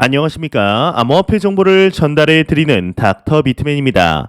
안녕하십니까. 암호화폐 정보를 전달해 드리는 닥터 비트맨입니다.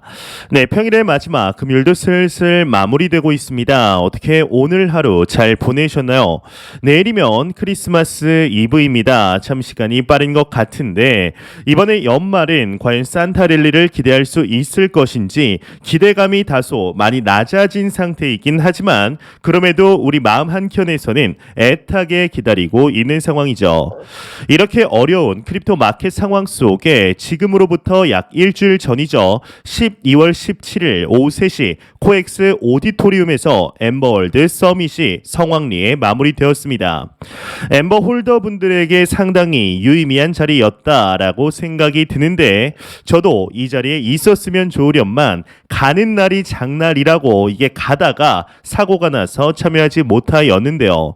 네, 평일의 마지막 금요일도 슬슬 마무리되고 있습니다. 어떻게 오늘 하루 잘 보내셨나요? 내일이면 크리스마스 이브입니다. 참 시간이 빠른 것 같은데 이번에 연말은 과연 산타 랠리를 기대할 수 있을 것인지 기대감이 다소 많이 낮아진 상태이긴 하지만 그럼에도 우리 마음 한켠에서는 애타게 기다리고 있는 상황이죠. 이렇게 어려운 크립토 마켓 상황 속에 지금으로부터 약 일주일 전이죠. 12월 17일 오후 3시 코엑스 오디토리움에서 엠버월드 서밋이 성황리에 마무리되었습니다. 엠버 홀더분들에게 상당히 유의미한 자리였다라고 생각이 드는데 저도 이 자리에 있었으면 좋으련만 가는 날이 장날이라고 이게 가다가 사고가 나서 참여하지 못하였는데요.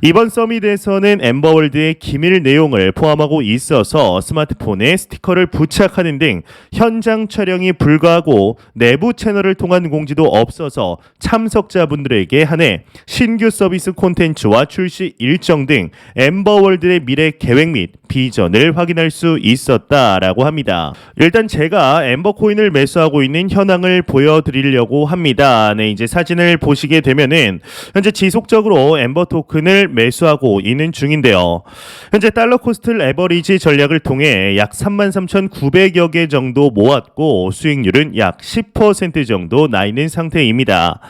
이번 서밋에서는 엠버월드의 기밀 내용을 포함하고 있어서 스마트폰에 스티커를 부착하는 등 현장 촬영이 불가하고 내부 채널을 통한 공지도 없어서 참석자분들에게 한해 신규 서비스 콘텐츠와 출시 일정 등 엠버월드의 미래 계획 및 비전을 확인할 수 있었다라고 합니다. 일단 제가 엠버코인을 매수하고 있는 현황을 보여드리려고 합니다. 네, 이제 사진을 보시게 되면은 현재 지속적으로 엠버 토큰을 매수하고 있는 중인데요. 현재 달러 코스트 레버리지 전략을 통해 약 33,900여 개 정도 모았고 수익률은 약 10% 정도 나 있는 상태입니다.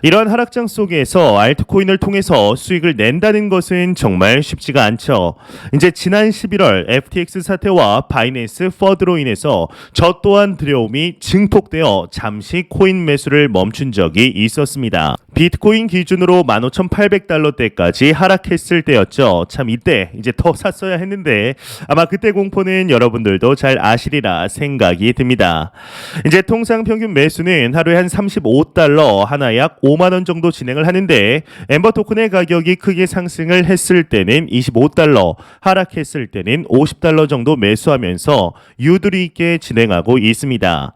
이러한 하락장 속에서 알트코인을 통해서 수익을 낸다는 것은 정말 쉽지가 않죠. 이제 지난 11월 FTX 사태와 바이낸스 퍼드로 인해서 저 또한 두려움이 증폭되어 잠시 코인 매수를 멈춘 적이 있었습니다. 비트코인 기준으로 15,800달러대까지 하락했을 때였죠. 참 이때 이제 더 샀어야 했는데 아마 그때 공포는 여러분들도 잘 아시리라 생각이 듭니다. 이제 통상 평균 매수는 하루에 한 35달러, 하나 약 5만 원 정도 진행을 하는데 엠버 토큰의 가격이 크게 상승을 했을 때는 25달러, 하락했을 때는 50달러 정도 매수하면서 유도리 있게 진행하고 있습니다.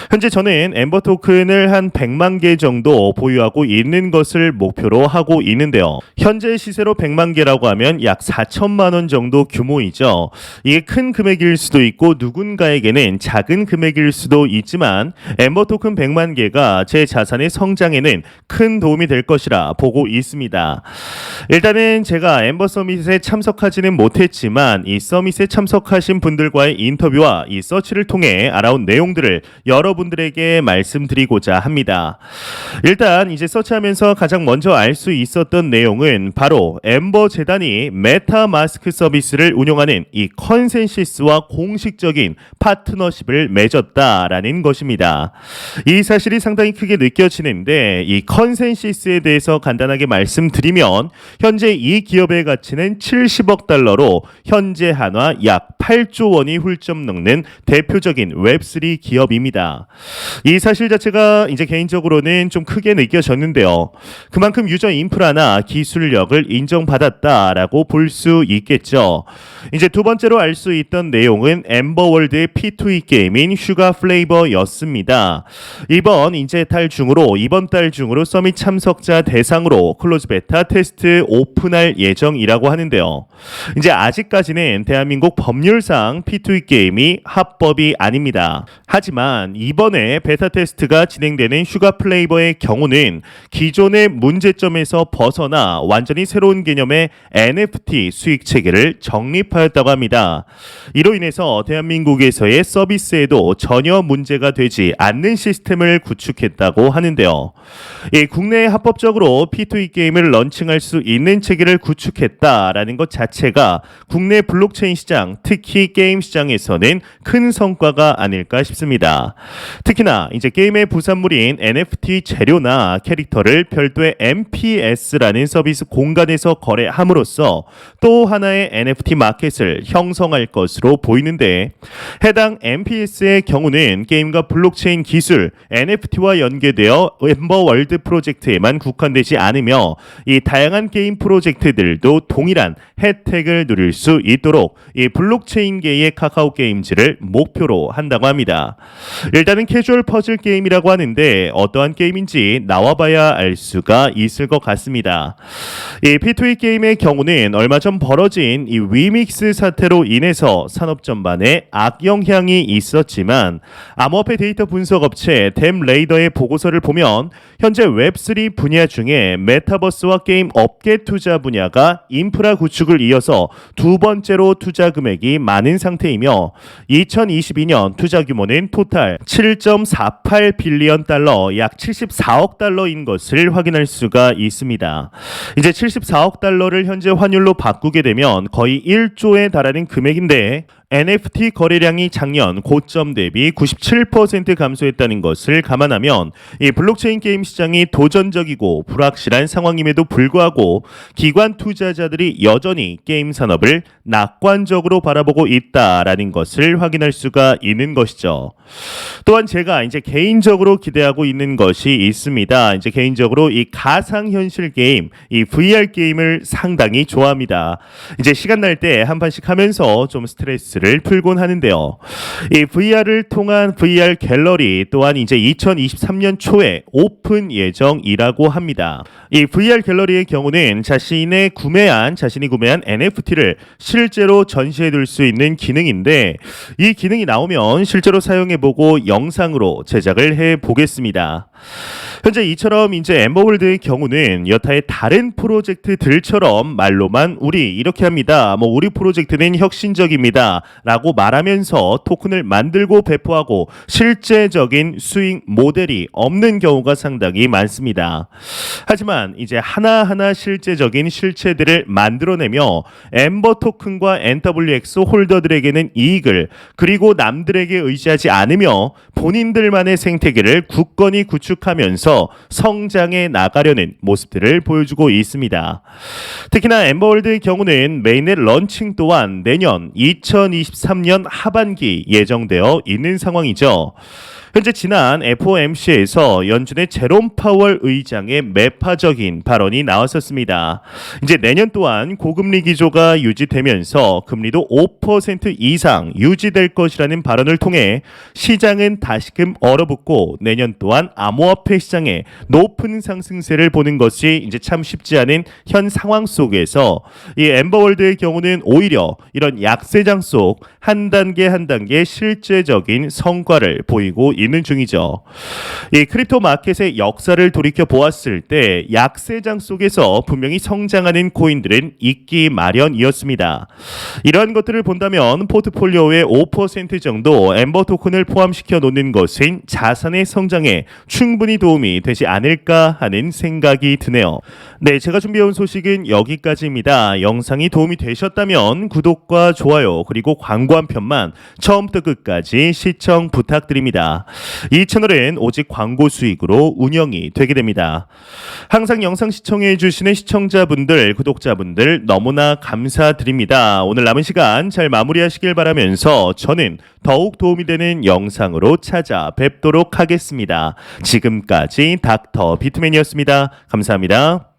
현재 저는 엠버 토큰을 한 100만 개 정도 보유하고 있는 것을 목표로 하고 있는데요. 현재 시세로 100만 개라고 하면 약 4천만 원 정도 규모이죠. 이게 큰 금액일 수도 있고 누군가에게는 작은 금액일 수도 있지만 엠버 토큰 100만 개가 제 자산의 성장에는 큰 도움이 될 것이라 보고 있습니다. 일단은 제가 엠버 서밋에 참석하지는 못했지만 이 서밋에 참석하신 분들과의 인터뷰와 이 서치를 통해 알아온 내용들을 여러분들에게 말씀드리고자 합니다. 일단 이제 서치하면서 가장 먼저 알 수 있었던 내용은 바로 엠버 재단이 메타마스크 서비스를 운영하는 이 컨센시스와 공식적인 파트너십을 맺었다라는 것입니다. 이 사실이 상당히 크게 느껴지는데 이 컨센시스에 대해서 간단하게 말씀드리면 현재 이 기업의 가치는 70억 달러로 현재 한화 약 8조 원이 훌쩍 넘는 대표적인 웹3 기업입니다. 이 사실 자체가 이제 개인적으로는 좀 크게 느껴졌는데요. 그만큼 유저 인프라나 기술력을 인정받았다라고 볼 수 있겠죠. 이제 두 번째로 알 수 있던 내용은 엠버월드의 P2E 게임인 슈가 플레이버였습니다. 이번 달 중으로 서밋 참석자 대상으로 클로즈 베타 테스트 오픈할 예정이라고 하는데요. 이제 아직까지는 대한민국 법률상 P2E 게임이 합법이 아닙니다. 하지만 이번에 베타 테스트가 진행되는 슈가 플레이버의 경우는 기존의 문제점에서 벗어나 완전히 새로운 개념의 NFT 수익 체계를 정립하였다고 합니다. 이로 인해서 대한민국에서의 서비스에도 전혀 문제가 되지 않는 시스템을 구축했다고 하는데요. 국내에 합법적으로 P2E 게임을 런칭할 수 있는 체계를 구축했다라는 것 자체가 국내 블록체인 시장, 특히 게임 시장에서는 큰 성과가 아닐까 싶습니다. 특히나 이제 게임의 부산물인 NFT 재료나 캐릭터를 별도의 MPS라는 서비스 공간에서 거래함으로써 또 하나의 NFT 마켓을 형성할 것으로 보이는데 해당 MPS의 경우는 게임과 블록체인 기술, NFT와 연계되어 엠버월드 프로젝트에만 국한되지 않으며 이 다양한 게임 프로젝트들도 동일한 혜택을 누릴 수 있도록 이 블록체인계의 카카오 게임즈를 목표로 한다고 합니다. 일단은 캐주얼 퍼즐 게임이라고 하는데 어떠한 게임인지 나와봐야 알 수가 있을 것 같습니다. 이 P2E 게임의 경우는 얼마 전 벌어진 이 위믹스 사태로 인해서 산업 전반에 악영향이 있었지만 암호화폐 데이터 분석 업체 댐레이더의 보고서를 보면 현재 웹3 분야 중에 메타버스와 게임 업계 투자 분야가 인프라 구축을 이어서 두 번째로 투자 금액이 많은 상태이며 2022년 투자 규모는 토탈 7.48 빌리언 달러, 약 74억 달러인 것을 확인할 수가 있습니다. 이제 74억 달러를 현재 환율로 바꾸게 되면 거의 1조에 달하는 금액인데 NFT 거래량이 작년 고점 대비 97% 감소했다는 것을 감안하면 이 블록체인 게임 시장이 도전적이고 불확실한 상황임에도 불구하고 기관 투자자들이 여전히 게임 산업을 낙관적으로 바라보고 있다라는 것을 확인할 수가 있는 것이죠. 또한 제가 이제 개인적으로 기대하고 있는 것이 있습니다. 이제 개인적으로 이 가상현실 게임, 이 VR 게임을 상당히 좋아합니다. 이제 시간 날 때 한 판씩 하면서 좀 스트레스를 풀곤 하는데요. 이 VR을 통한 VR 갤러리 또한 이제 2023년 초에 오픈 예정이라고 합니다. 이 VR 갤러리의 경우는 자신이 구매한 NFT를 실제로 전시해 둘 수 있는 기능인데 이 기능이 나오면 실제로 사용해 보고 영상으로 제작을 해 보겠습니다. 현재 이처럼 이제 엠버월드의 경우는 여타의 다른 프로젝트들처럼 말로만 우리 이렇게 합니다. 우리 프로젝트는 혁신적입니다. 라고 말하면서 토큰을 만들고 배포하고 실제적인 수익 모델이 없는 경우가 상당히 많습니다. 하지만 이제 하나하나 실제적인 실체들을 만들어내며 엠버 토큰과 NWX 홀더들에게는 이익을 그리고 남들에게 의지하지 않으며 본인들만의 생태계를 굳건히 구축하면서 성장해 나가려는 모습들을 보여주고 있습니다. 특히나 엠버월드의 경우는 메인넷 런칭 또한 내년 2023년 하반기 예정되어 있는 상황이죠. 현재 지난 FOMC에서 연준의 제롬 파월 의장의 매파적인 발언이 나왔었습니다. 이제 내년 또한 고금리 기조가 유지되면서 금리도 5% 이상 유지될 것이라는 발언을 통해 시장은 다시금 얼어붙고 내년 또한 암호화폐 시장에 높은 상승세를 보는 것이 이제 참 쉽지 않은 현 상황 속에서 이 엠버월드의 경우는 오히려 이런 약세장 속 한 단계 한 단계 실제적인 성과를 보이고 있는 중이죠. 이 크립토 마켓의 역사를 돌이켜 보았을 때 약세장 속에서 분명히 성장하는 코인들은 있기 마련이었습니다. 이러한 것들을 본다면 포트폴리오의 5% 정도 엠버 토큰을 포함시켜 놓는 것은 자산의 성장에 충분히 도움이 되지 않을까 하는 생각이 드네요. 네, 제가 준비해온 소식은 여기까지입니다. 영상이 도움이 되셨다면 구독과 좋아요 그리고 광고 한 편만 처음부터 끝까지 시청 부탁드립니다. 이 채널은 오직 광고 수익으로 운영이 되게 됩니다. 항상 영상 시청해 주시는 시청자분들, 구독자분들 너무나 감사드립니다. 오늘 남은 시간 잘 마무리하시길 바라면서 저는 더욱 도움이 되는 영상으로 찾아뵙도록 하겠습니다. 지금까지 닥터 비트맨이었습니다. 감사합니다.